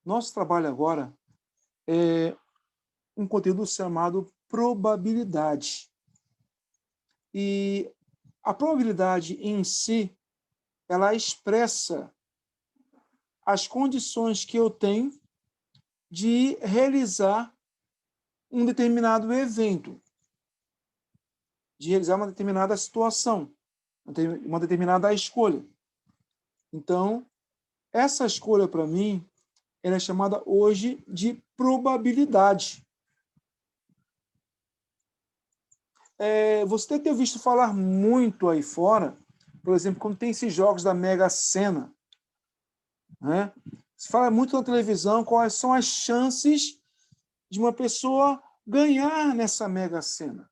Nosso trabalho agora é um conteúdo chamado probabilidade. E a probabilidade em si, ela expressa as condições que eu tenho de realizar um determinado evento, de realizar uma determinada situação, uma determinada escolha. Então, essa escolha, para mim, ela é chamada hoje de probabilidade. Você deve ter visto falar muito aí fora, por exemplo, quando tem esses jogos da Mega Sena, né? Se fala muito na televisão quais são as chances de uma pessoa ganhar nessa Mega Sena.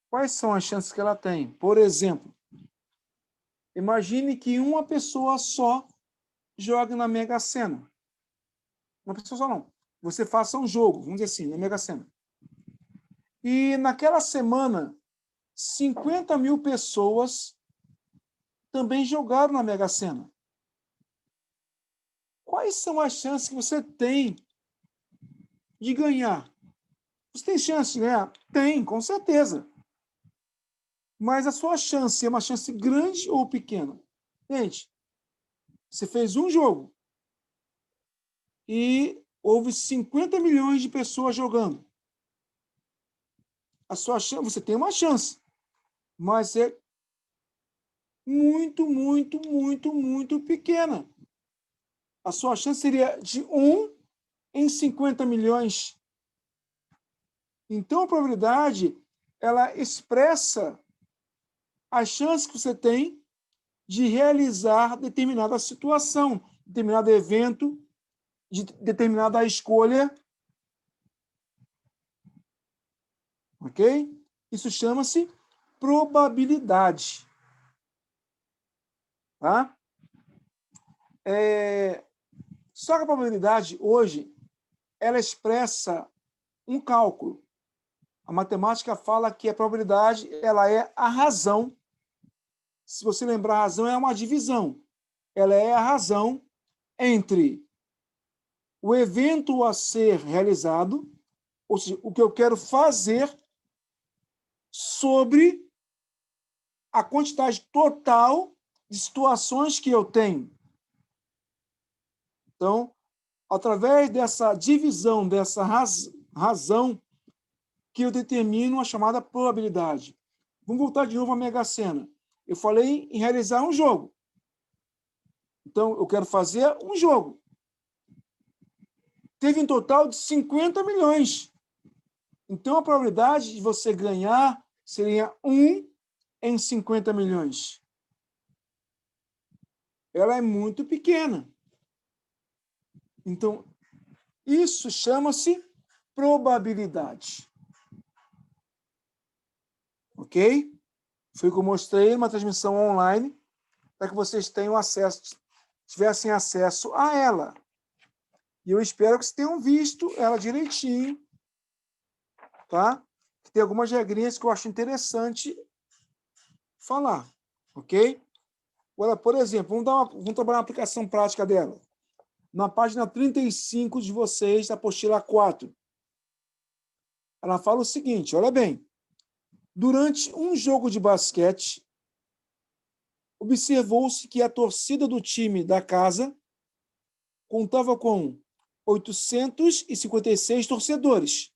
Quais são as chances que ela tem? Por exemplo, imagine que uma pessoa só jogue na Mega Sena. Uma pessoa só não. Você faça um jogo, vamos dizer assim, na Mega Sena. E naquela semana, 50 mil pessoas também jogaram na Mega Sena. Quais são as chances que você tem de ganhar? Você tem chance de ganhar? Tem, com certeza. Mas a sua chance é uma chance grande ou pequena? Gente, você fez um jogo e houve 50 milhões de pessoas jogando. A sua chance, você tem uma chance, mas é muito, muito, muito, muito pequena. A sua chance seria de 1 em 50 milhões. Então, a probabilidade, ela expressa a chance que você tem de realizar determinada situação, determinado evento, de determinada escolha. Ok? Isso chama-se probabilidade. Tá? Só que a probabilidade, hoje, ela expressa um cálculo. A matemática fala que a probabilidade ela é a razão. Se você lembrar, a razão é uma divisão. Ela é a razão entre o evento a ser realizado, ou seja, o que eu quero fazer, sobre a quantidade total de situações que eu tenho. Então, através dessa divisão, dessa razão, que eu determino a chamada probabilidade. Vamos voltar de novo à Mega Sena. Eu falei em realizar um jogo. Então, eu quero fazer um jogo. Teve um total de 50 milhões. Então, a probabilidade de você ganhar seria 1 em 50 milhões. Ela é muito pequena. Então, isso chama-se probabilidade. Ok? Foi o que eu mostrei numa transmissão online para que vocês tenham acesso, tivessem acesso a ela. E eu espero que vocês tenham visto ela direitinho, tá? Que tem algumas regrinhas que eu acho interessante falar, ok? Agora, por exemplo, vamos trabalhar uma aplicação prática dela. Na página 35 de vocês, da apostila 4. Ela fala o seguinte, olha bem. Durante um jogo de basquete, observou-se que a torcida do time da casa contava com 856 torcedores,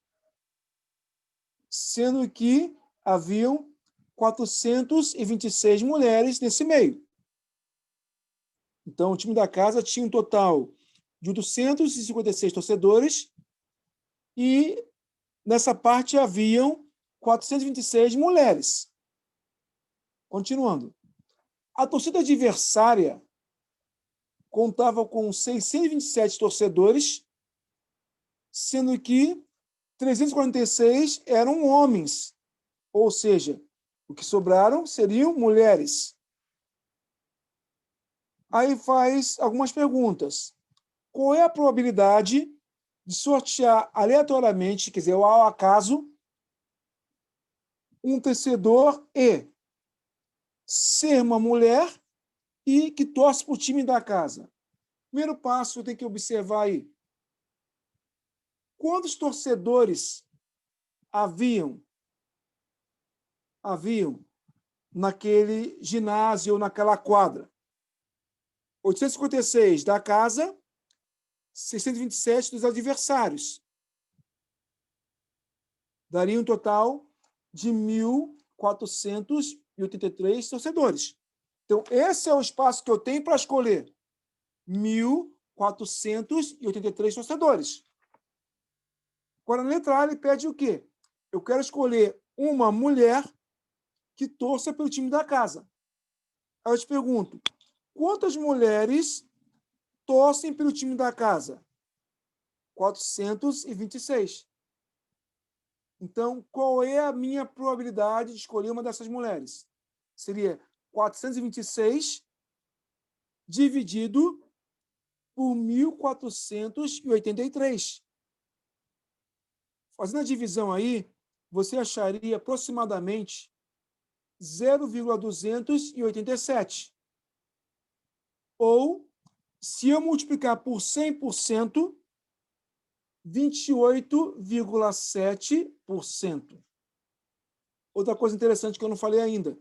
sendo que haviam 426 mulheres nesse meio. Então, o time da casa tinha um total de 856 torcedores e nessa parte haviam 426 mulheres. Continuando. A torcida adversária contava com 627 torcedores, sendo que 346 eram homens, ou seja, o que sobraram seriam mulheres. Aí faz algumas perguntas. Qual é a probabilidade de sortear aleatoriamente, quer dizer, ao acaso, um torcedor e ser uma mulher e que torce para o time da casa? Primeiro passo, eu tenho que observar aí. Quantos torcedores haviam naquele ginásio ou naquela quadra? 856 da casa, 627 dos adversários. Daria um total de 1.483 torcedores. Então, esse é o espaço que eu tenho para escolher. 1.483 torcedores. Agora, na letra A, ele pede o quê? Eu quero escolher uma mulher que torça pelo time da casa. Aí eu te pergunto, quantas mulheres torcem pelo time da casa? 426. Então, qual é a minha probabilidade de escolher uma dessas mulheres? Seria 426 dividido por 1.483. Fazendo a divisão aí, você acharia aproximadamente 0,287. Ou, se eu multiplicar por 100%, 28,7%. Outra coisa interessante que eu não falei ainda.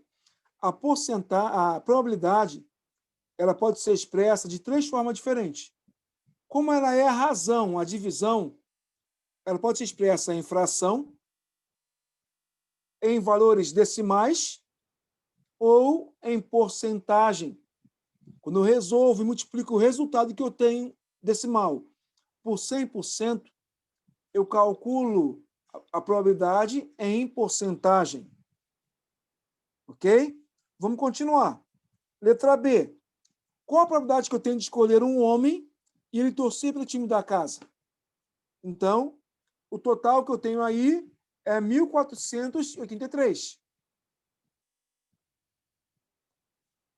A probabilidade, ela pode ser expressa de 3 formas diferentes. Como ela é a razão, a divisão, ela pode ser expressa em fração, em valores decimais ou em porcentagem. Quando eu resolvo e multiplico o resultado que eu tenho decimal por 100%, eu calculo a probabilidade em porcentagem. Ok? Vamos continuar. Letra B. Qual a probabilidade que eu tenho de escolher um homem e ele torcer pelo time da casa? Então, o total que eu tenho aí é 1.483.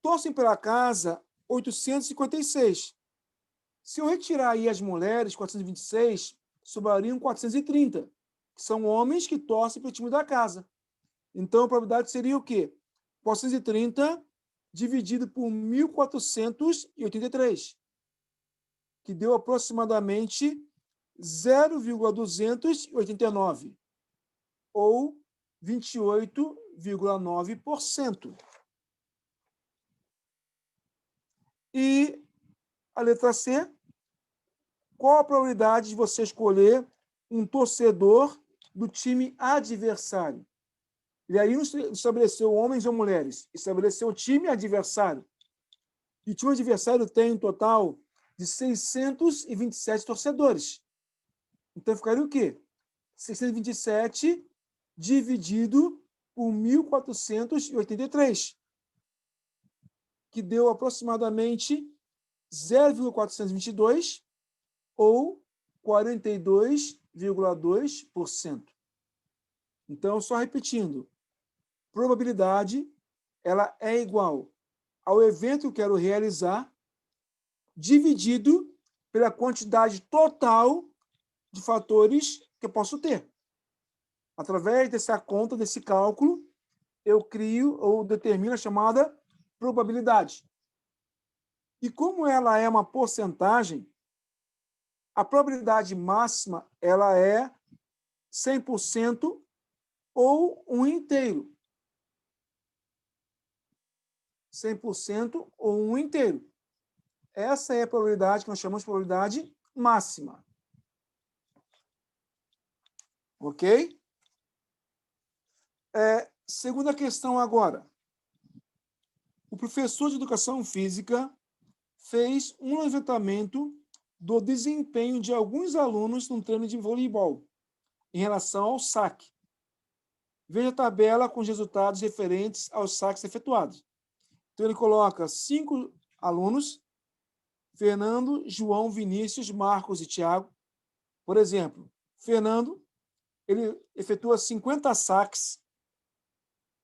Torcem pela casa 856. Se eu retirar aí as mulheres, 426, sobrariam 430, que são homens que torcem pelo time da casa. Então, a probabilidade seria o quê? 430 dividido por 1.483, que deu aproximadamente 0,289, ou 28,9%. E a letra C, qual a probabilidade de você escolher um torcedor do time adversário? E aí não estabeleceu homens ou mulheres, estabeleceu o time adversário. E o time adversário tem um total de 627 torcedores. Então ficaria o quê? 627 dividido por 1.483, que deu aproximadamente 0,422 ou 42,2%. Então, só repetindo, probabilidade ela é igual ao evento que eu quero realizar dividido pela quantidade total de fatores que eu posso ter. Através dessa conta, desse cálculo, eu crio ou determino a chamada probabilidade. E como ela é uma porcentagem, a probabilidade máxima ela é 100% ou um inteiro. 100% ou um inteiro. Essa é a probabilidade que nós chamamos de probabilidade máxima. Ok? Segunda questão agora. O professor de educação física fez um levantamento do desempenho de alguns alunos no treino de voleibol em relação ao saque. Veja a tabela com os resultados referentes aos saques efetuados. Então, ele coloca 5 alunos, Fernando, João, Vinícius, Marcos e Thiago. Por exemplo, Fernando, ele efetua 50 saques,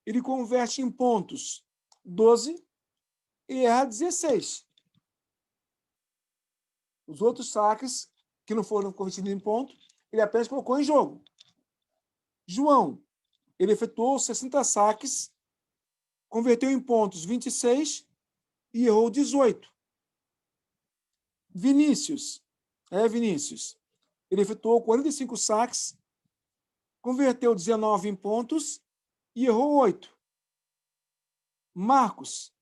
ele converte em pontos 12 e erra 16. Os outros saques, que não foram convertidos em ponto, ele apenas colocou em jogo. João, ele efetuou 60 saques, converteu em pontos 26 e errou 18. Vinícius. Vinícius. Ele efetuou 45 saques, converteu 19 em pontos e errou 8. Marcos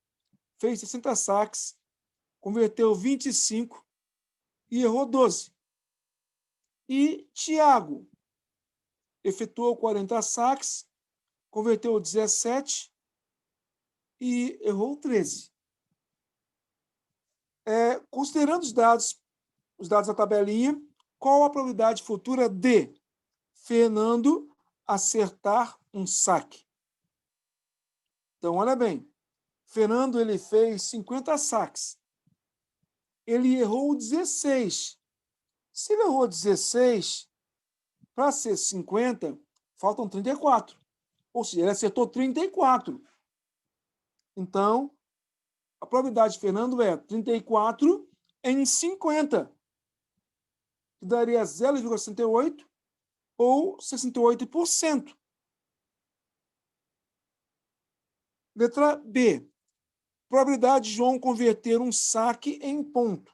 fez 60 saques, converteu 25 e errou 12. E Thiago efetuou 40 saques, converteu 17 e errou 13. Considerando os dados da tabelinha, qual a probabilidade futura de Fernando acertar um saque? Então, olha bem. Fernando ele fez 50 saques. Ele errou 16. Se ele errou 16, para ser 50, faltam 34. Ou seja, ele acertou 34. Então, a probabilidade de Fernando é 34 em 50, que daria 0,68 ou 68%. Letra B. Probabilidade de João converter um saque em ponto.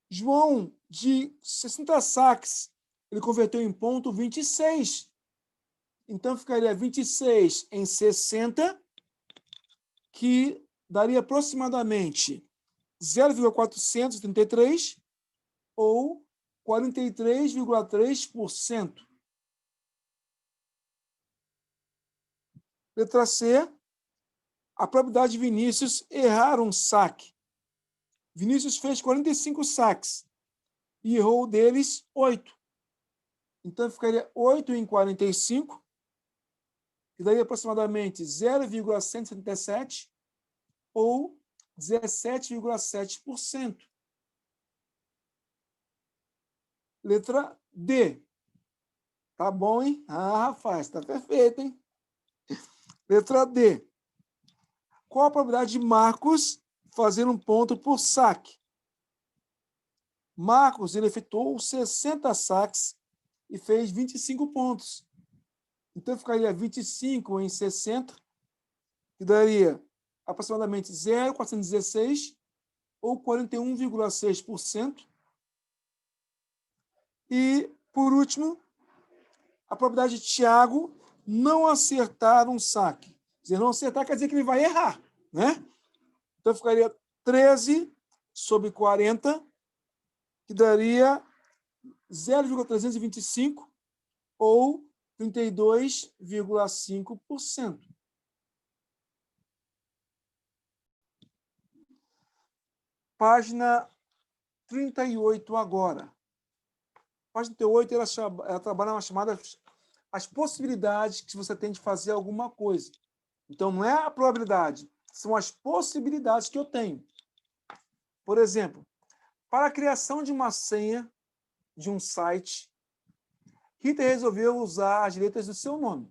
João, de 60 saques, ele converteu em ponto 26. Então, ficaria 26 em 60, que daria aproximadamente 0,433 ou 43,3%. Letra C. A probabilidade de Vinícius errar um saque. Vinícius fez 45 saques e errou deles 8. Então, ficaria 8 em 45, que daria aproximadamente 0,177 ou 17,7%. Letra D. Tá bom, hein? Rapaz, tá perfeito, hein? Letra D. Qual a probabilidade de Marcos fazer um ponto por saque? Marcos ele efetuou 60 saques e fez 25 pontos. Então, ficaria 25 em 60, que daria aproximadamente 0,416 ou 41,6%. E, por último, a probabilidade de Thiago não acertar um saque. Quer dizer, não acertar quer dizer que ele vai errar, né? Então, ficaria 13 sobre 40, que daria 0,325 ou 32,5%. Página 38 agora. Página 38, ela trabalha uma chamada as possibilidades que você tem de fazer alguma coisa. Então, não é a probabilidade, são as possibilidades que eu tenho. Por exemplo, para a criação de uma senha de um site, Rita resolveu usar as letras do seu nome.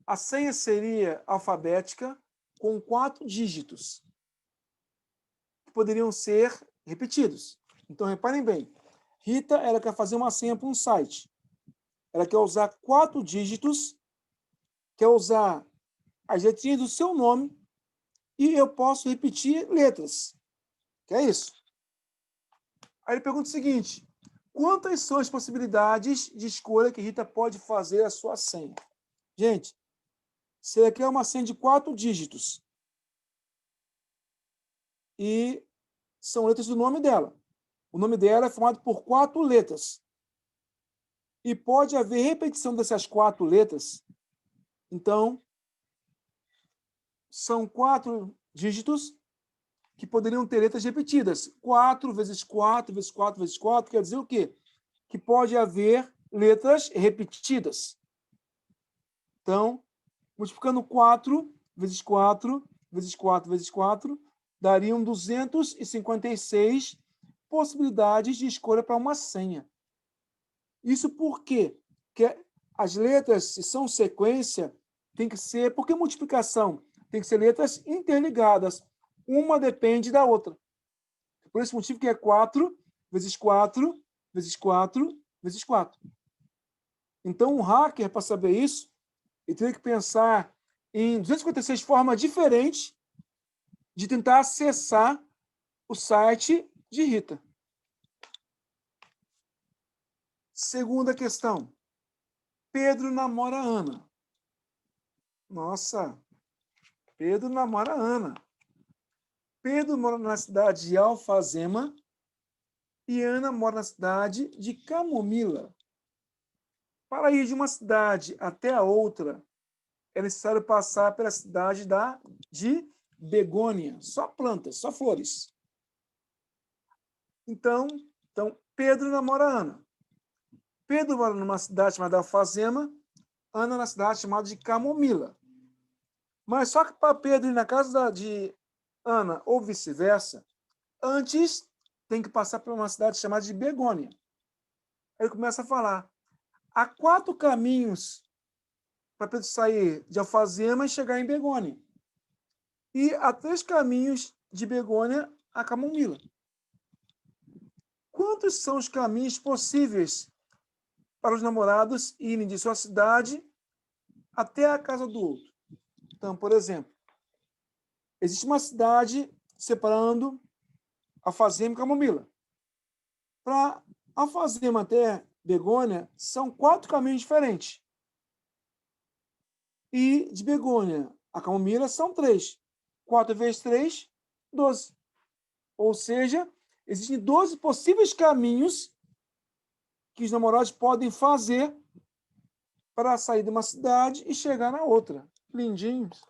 A senha seria alfabética com 4 dígitos, que poderiam ser repetidos. Então, reparem bem, Rita ela quer fazer uma senha para um site. Ela quer usar 4 dígitos, quer usar as letrinhas do seu nome e eu posso repetir letras. Que é isso. Aí ele pergunta o seguinte: quantas são as possibilidades de escolha que Rita pode fazer a sua senha? Gente, se ela quer uma senha de 4 dígitos e são letras do nome dela. O nome dela é formado por 4 letras. E pode haver repetição dessas 4 letras. Então, são 4 dígitos que poderiam ter letras repetidas. 4 vezes 4 vezes 4 vezes 4 quer dizer o quê? Que pode haver letras repetidas. Então, multiplicando 4 vezes 4 vezes 4 vezes 4, dariam 256 possibilidades de escolha para uma senha. Isso por quê? Porque as letras, se são sequência, tem que ser... Por que multiplicação? Tem que ser letras interligadas. Uma depende da outra. Por esse motivo que é 4 vezes 4 vezes 4 vezes 4. Então, um hacker, para saber isso, ele teria que pensar em 256 formas diferentes de tentar acessar o site de Rita. Segunda questão. Pedro namora Ana. Nossa, Pedro namora Ana. Pedro mora na cidade de Alfazema e Ana mora na cidade de Camomila. Para ir de uma cidade até a outra, é necessário passar pela cidade de Begônia. Só plantas, só flores. Então, Pedro namora Ana. Pedro mora numa cidade chamada Alfazema, Ana na cidade chamada de Camomila. Mas só que para Pedro ir na casa de Ana ou vice-versa, antes tem que passar por uma cidade chamada de Begônia. Ele começa a falar. Há 4 caminhos para Pedro sair de Alfazema e chegar em Begônia. E há 3 caminhos de Begônia a Camomila. Quantos são os caminhos possíveis para os namorados irem de sua cidade até a casa do outro? Então, por exemplo, existe uma cidade separando Alfazema e Camomila. Para Alfazema até Begônia, são 4 caminhos diferentes. E de Begônia a Camomila são 3. 4 vezes 3, 12. Ou seja, existem 12 possíveis caminhos que os namorados podem fazer para sair de uma cidade e chegar na outra. Lindinhos.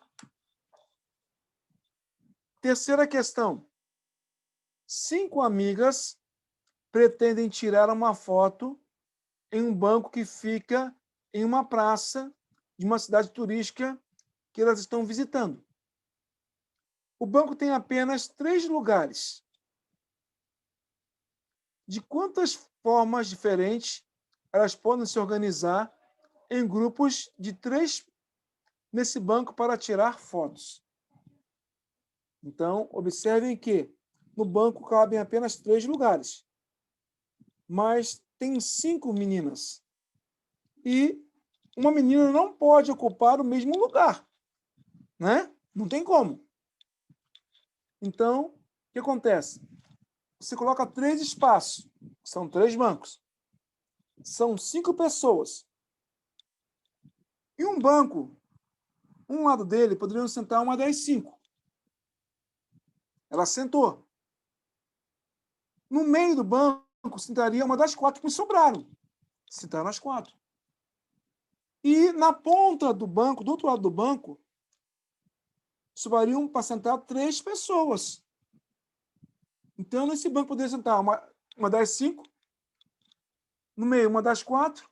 Terceira questão. 5 amigas pretendem tirar uma foto em um banco que fica em uma praça de uma cidade turística que elas estão visitando. O banco tem apenas 3 lugares. De quantas formas diferentes elas podem se organizar em grupos de 3 nesse banco para tirar fotos? Então, observem que no banco cabem apenas 3 lugares, mas tem 5 meninas. E uma menina não pode ocupar o mesmo lugar, né? Não tem como. Então, o que acontece? Você coloca 3 espaços, são 3 bancos. São 5 pessoas. E um banco, um lado dele, poderiam sentar uma das 5. Ela sentou. No meio do banco, sentaria uma das 4 que me sobraram. Sentaram as 4. E na ponta do banco, do outro lado do banco, sobrariam para sentar 3 pessoas. Então, nesse banco poderia sentar uma das 5, no meio uma das 4,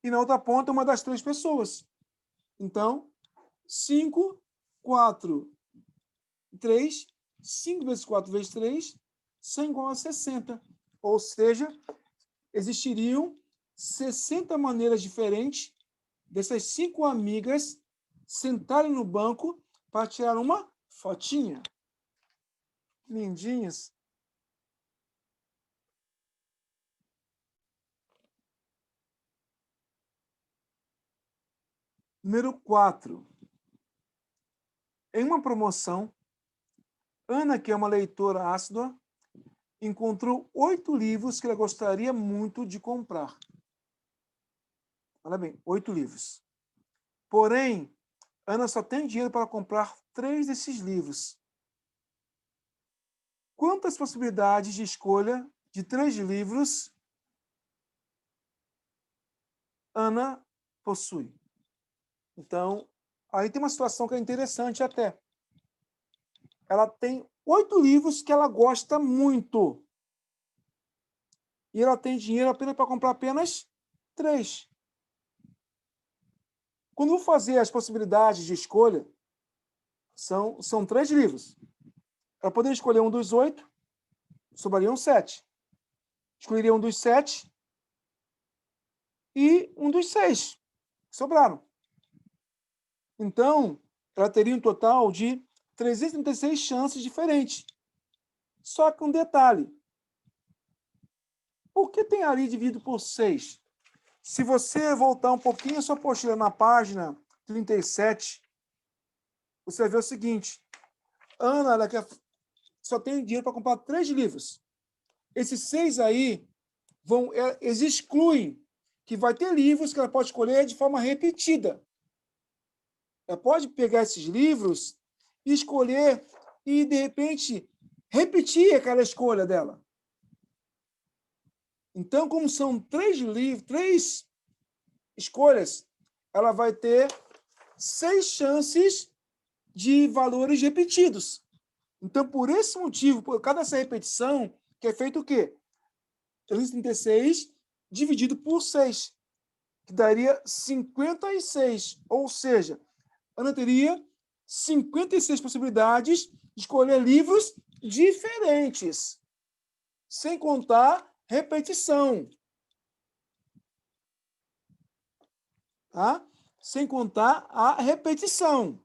e na outra ponta uma das 3 pessoas. Então, 5, 4, 3, 5 vezes 4 vezes 3, são igual a 60. Ou seja, existiriam 60 maneiras diferentes dessas 5 amigas sentarem no banco para tirar uma fotinha. Lindinhas. Número 4. Em uma promoção, Ana, que é uma leitora ácida, encontrou 8 livros que ela gostaria muito de comprar. Olha bem, 8 livros. Porém, Ana só tem dinheiro para comprar 3 desses livros. Quantas possibilidades de escolha de 3 livros Ana possui? Então, aí tem uma situação que é interessante até. Ela tem 8 livros que ela gosta muito. E ela tem dinheiro apenas para comprar apenas 3. Quando eu vou fazer as possibilidades de escolha, são 3 livros. Ela poderia escolher um dos 8, sobrariam 7. Escolheria um dos 7 e um dos 6, que sobraram. Então, ela teria um total de 336 chances diferentes. Só que um detalhe. Por que tem ali dividido por 6? Se você voltar um pouquinho a sua apostila na página 37, você vai ver o seguinte. Ana, ela quer só tem dinheiro para comprar 3 livros. Esses 6 aí eles excluem que vai ter livros que ela pode escolher de forma repetida. Ela pode pegar esses livros e escolher e, de repente, repetir aquela escolha dela. Então, como são 3 livros, 3 escolhas, ela vai ter 6 chances de valores repetidos. Então, por esse motivo, por causa dessa repetição, que é feito o quê? 336 dividido por 6, que daria 56. Ou seja, Ana teria 56 possibilidades de escolher livros diferentes, sem contar repetição. Tá? Sem contar a repetição.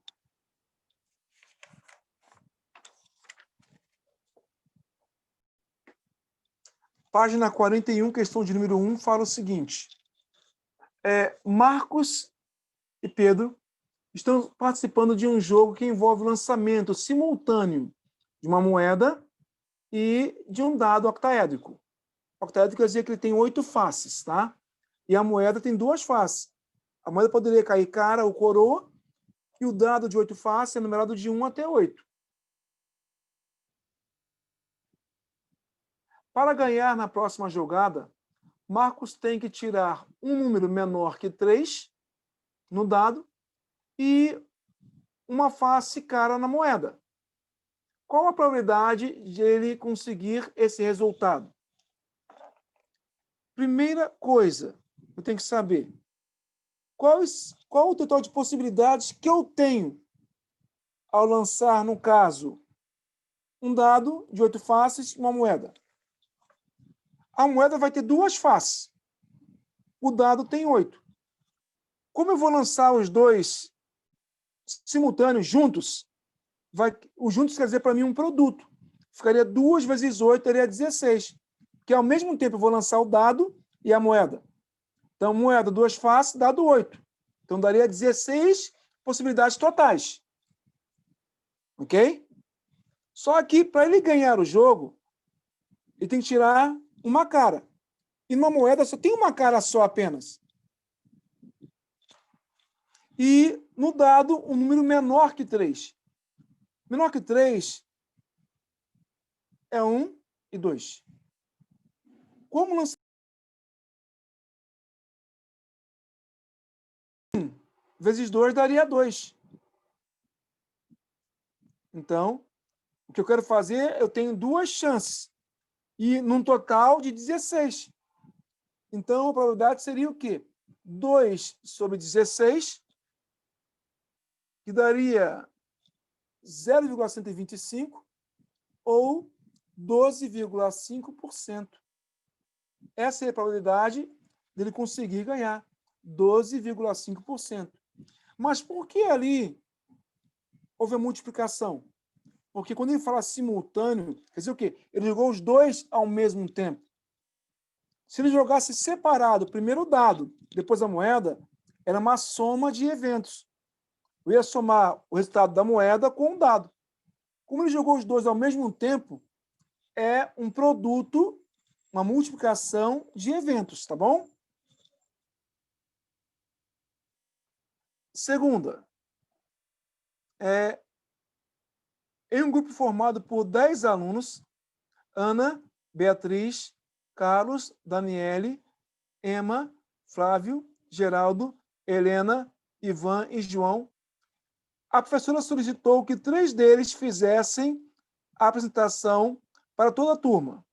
Página 41, questão de número 1, fala o seguinte. Marcos e Pedro estão participando de um jogo que envolve o lançamento simultâneo de uma moeda e de um dado octaédrico. Octaédrico quer dizer que ele tem 8 faces, tá? E a moeda tem 2 faces. A moeda poderia cair cara ou coroa, e o dado de 8 faces é numerado de 1 até 8. Para ganhar na próxima jogada, Marcos tem que tirar um número menor que 3 no dado e uma face cara na moeda. Qual a probabilidade de ele conseguir esse resultado? Primeira coisa, eu tenho que saber qual o total de possibilidades que eu tenho ao lançar, no caso, um dado de 8 faces e uma moeda. A moeda vai ter 2 faces. O dado tem 8. Como eu vou lançar os 2 simultâneos, juntos, o juntos quer dizer para mim um produto. Ficaria 2 vezes 8, daria 16. Porque ao mesmo tempo eu vou lançar o dado e a moeda. Então, moeda, 2 faces, dado 8. Então, daria 16 possibilidades totais. Ok? Só que, para ele ganhar o jogo, ele tem que tirar uma cara. E numa moeda só tem uma cara só apenas. E no dado, um número menor que 3. Menor que 3 é 1 e 2. Como lançar 1 vezes 2 daria 2. Então, o que eu quero fazer, eu tenho 2 chances. E num total de 16. Então, a probabilidade seria o quê? 2 sobre 16, que daria 0,125 ou 12,5%. Essa é a probabilidade dele conseguir ganhar, 12,5%. Mas por que ali houve a multiplicação? Porque quando ele fala simultâneo, quer dizer o quê? Ele jogou os 2 ao mesmo tempo. Se ele jogasse separado, primeiro o dado, depois a moeda, era uma soma de eventos. Eu ia somar o resultado da moeda com o dado. Como ele jogou os 2 ao mesmo tempo, é um produto, uma multiplicação de eventos, tá bom? Segunda, em um grupo formado por 10 alunos, Ana, Beatriz, Carlos, Daniele, Emma, Flávio, Geraldo, Helena, Ivan e João, a professora solicitou que 3 deles fizessem a apresentação para toda a turma,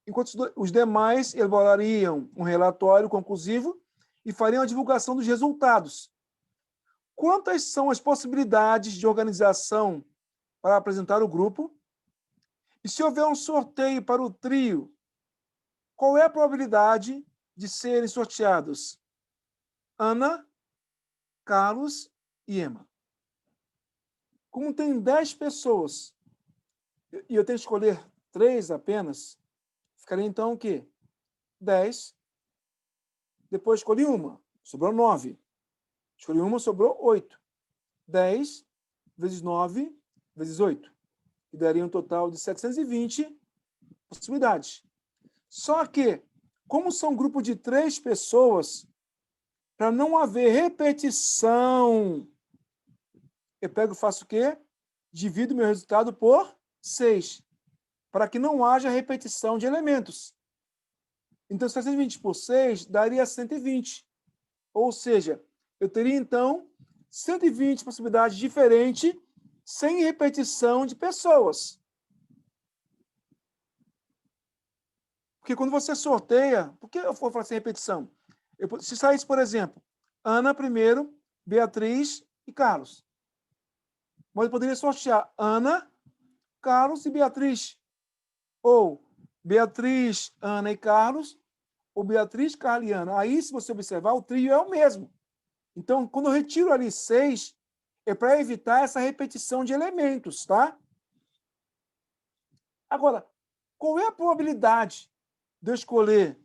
enquanto os demais elaborariam um relatório conclusivo e fariam a divulgação dos resultados. Quantas são as possibilidades de organização para apresentar o grupo? E se houver um sorteio para o trio, qual é a probabilidade de serem sorteados Ana, Carlos e Emma? Como tem 10 pessoas e eu tenho que escolher 3 apenas, ficaria então o quê? 10. Depois escolhi uma, sobrou 9. Escolhi uma, sobrou 8. 10 vezes 9 vezes 8. que daria um total de 720 possibilidades. Só que, como são um grupo de 3 pessoas, para não haver repetição, eu pego e faço o quê? Divido meu resultado por 6, para que não haja repetição de elementos. Então, 720 por 6 daria 120. Ou seja, eu teria, então, 120 possibilidades diferentes, sem repetição de pessoas. Porque quando você sorteia... Por que eu vou falar sem repetição? Se saísse, por exemplo, Ana primeiro, Beatriz e Carlos. Mas eu poderia sortear Ana, Carlos e Beatriz. Ou Beatriz, Ana e Carlos, ou Beatriz, Carlos e Ana. Aí, se você observar, o trio é o mesmo. Então, quando eu retiro ali 6, é para evitar essa repetição de elementos, tá? Agora, qual é a probabilidade de eu escolher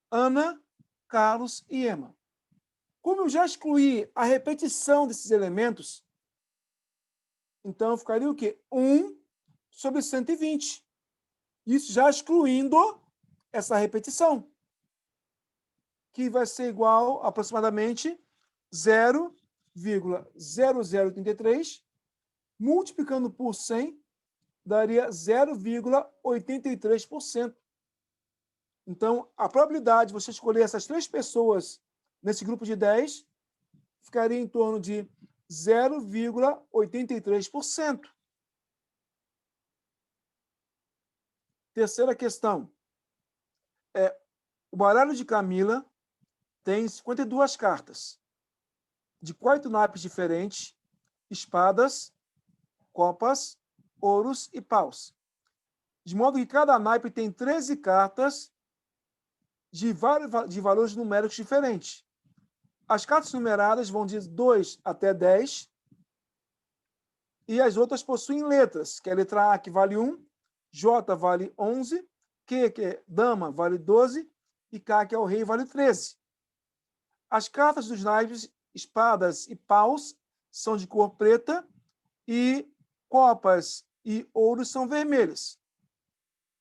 Ana, Carlos e Emma? Como eu já excluí a repetição desses elementos, então ficaria o quê? 1 sobre 120. Isso já excluindo essa repetição, que vai ser igual a aproximadamente 0,0083, multiplicando por 100, daria 0,83%. Então, a probabilidade de você escolher essas 3 pessoas nesse grupo de 10 ficaria em torno de 0,83%. Terceira questão. O baralho de Camila tem 52 cartas, de 4 naipes diferentes, espadas, copas, ouros e paus. De modo que cada naipe tem 13 cartas de valores numéricos diferentes. As cartas numeradas vão de 2 até 10, e as outras possuem letras, que é a letra A, que vale 1, J vale 11, Q, que é dama, vale 12, e K, que é o rei, vale 13. As cartas dos naipes, espadas e paus, são de cor preta, e copas e ouros são vermelhos.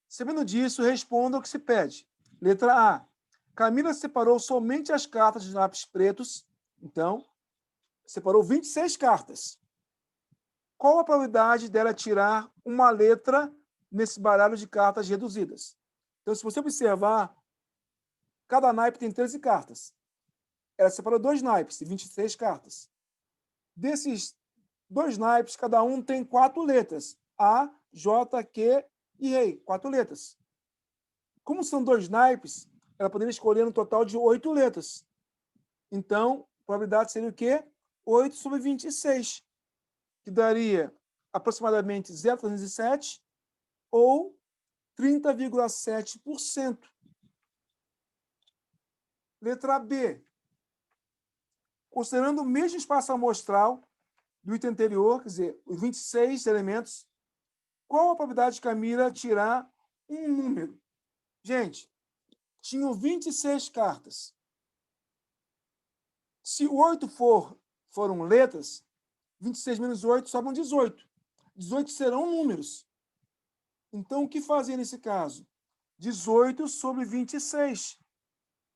Sabendo disso, responda o que se pede. Letra A. Camila separou somente as cartas dos naipes pretos, então, separou 26 cartas. Qual a probabilidade dela tirar uma letra nesse baralho de cartas reduzidas? Então, se você observar, cada naipe tem 13 cartas. Ela separou 2 naipes, 26 cartas. Desses 2 naipes, cada um tem 4 letras. A, J, Q e rei. 4 letras. Como são 2 naipes, ela poderia escolher um total de 8 letras. Então, a probabilidade seria o quê? 8 sobre 26, que daria aproximadamente 0,307 ou 30,7%. Letra B. Considerando o mesmo espaço amostral do item anterior, quer dizer, os 26 elementos, qual a probabilidade de Camila tirar um número? Gente, tinham 26 cartas. Se 8 foram letras, 26 menos 8 sobram 18. 18 serão números. Então, o que fazer nesse caso? 18 sobre 26.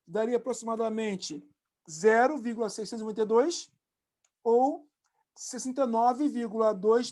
Daria aproximadamente 0,692 ou 69,2%.